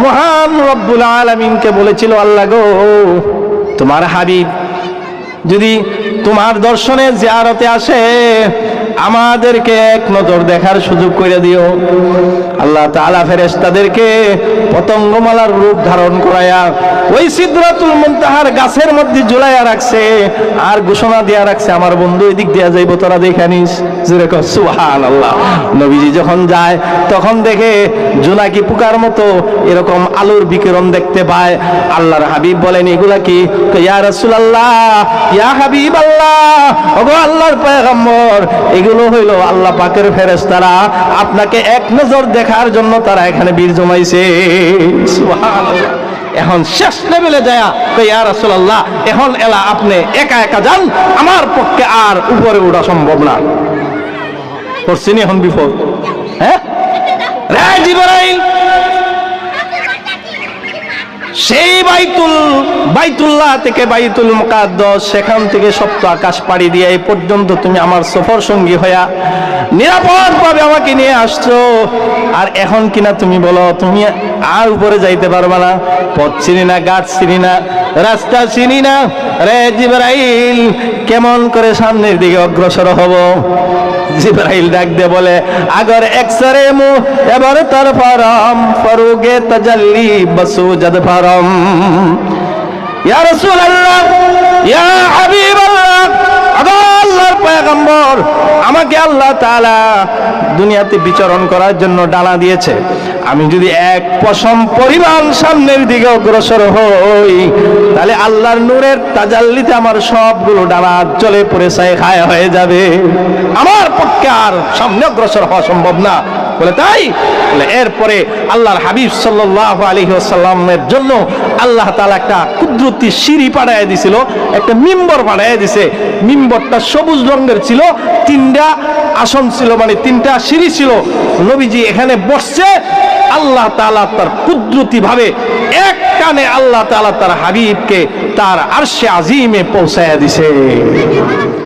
মহান রব্বুল আলামিনকে বলেছিল, আল্লাহ গো, তোমার হাবিব যদি তোমার দর্শনে জিয়ারতে আসে আমাদেরকে এক নজর দেখার সুযোগ করে দিও। আল্লাহ তাআলা ফেরেশতাদেরকে পতঙ্গমালার রূপ ধারণ করায়া ওই সিদরাতুল মুনতাহার গাছের মধ্যে ঝুলাইয়া রাখছে, আর ঘোষণা দিয়া রাখছে, আমার বন্ধু এদিক দিয়া যাইবো, তোরা দেখে নিস। যেরকম সুবহানাল্লাহ। নবীজি যখন যায় তখন দেখে জোনাকি পোকার মতো এরকম আলোর বিকিরণ দেখতে পায়। আল্লাহর হাবিব বলেন, এগুলা কি? ইয়া রাসূলুল্লাহ, ইয়া হাবিবাল্লাহ, ওগো আল্লাহর পয়গম্বর, এগুলো হইল আল্লাহ পাকের ফেরেশতারা, আপনাকে এক নজর দেখার জন্য তারা এখানে বীর জমাইছে। সুবহানাল্লাহ। এখন শেষ লেভেলে যায়, ইয়া রাসূলুল্লাহ, এখন এলা আপনি একা একা যান, আমার পক্ষে আর উপরে ওঠা সম্ভব না। পড়ছিনি এখন বিপদ। হ্যাঁ রে জিবরাইল, সেই বাইতুল্লাহ থেকে বাইতুল মুকাদ্দাস, সেখান থেকে সপ্ত আকাশ পাড়ি দিয়ে এই পর্যন্ত তুমি আমার সফর সঙ্গী হইয়া নিরাপদ ভাবে আমাকে নিয়ে আসছো, আর এখন কিনা তুমি বলো তুমি আর উপরে যাইতে পারবে না? পথ চিনি না, ঘাট চিনি না, রাস্তা চিনি না, রে জিবরাইল কেমন করে সামনের দিকে অগ্রসর হব? জিবরাইল ডাক দিয়ে বলে, আগর একসরে মু এবার তার ফারাম ফরুগে তাজাল্লি বসুজদ ফারাম। ইয়া রাসূলুল্লাহ, ইয়া হাবিবাল্লাহ, আল্লাহর পয়গম্বর, আমাকে আল্লাহ তাআলা দুনিয়াতে বিচরণ করার জন্য ডানা দিয়েছে। আমি যদি এক পশম পরিমাণ সামনের দিকে অগ্রসর হই, তাহলে আল্লাহর নূরের তাজাল্লিতে আমার সবগুলো ডানা চলে পড়ে ছাই খায় হয়ে যাবে, আমার পক্ষে আর সামনে অগ্রসর হওয়া সম্ভব না। বলে তাই? বলে এরপরে আল্লাহর হাবিব সাল্লাল্লাহু আলাইহি ওয়াসাল্লামের জন্য আল্লাহ তাআলা একটা কুদরতি সিঁড়ি পাঠায় দিছিল, একটা মিম্বর পাঠায় দিছে। মিম্বরটা সবুজ রঙের ছিল, তিনটা আসন ছিল, মানে তিনটা সিঁড়ি ছিল। নবীজি এখানে বসছে, আল্লাহ তাআলা তার কুদরতি ভাবে এক টানে আল্লাহ তাআলা তার হাবিবকে তার আরশে আজিমে পৌঁছায়া দিছে।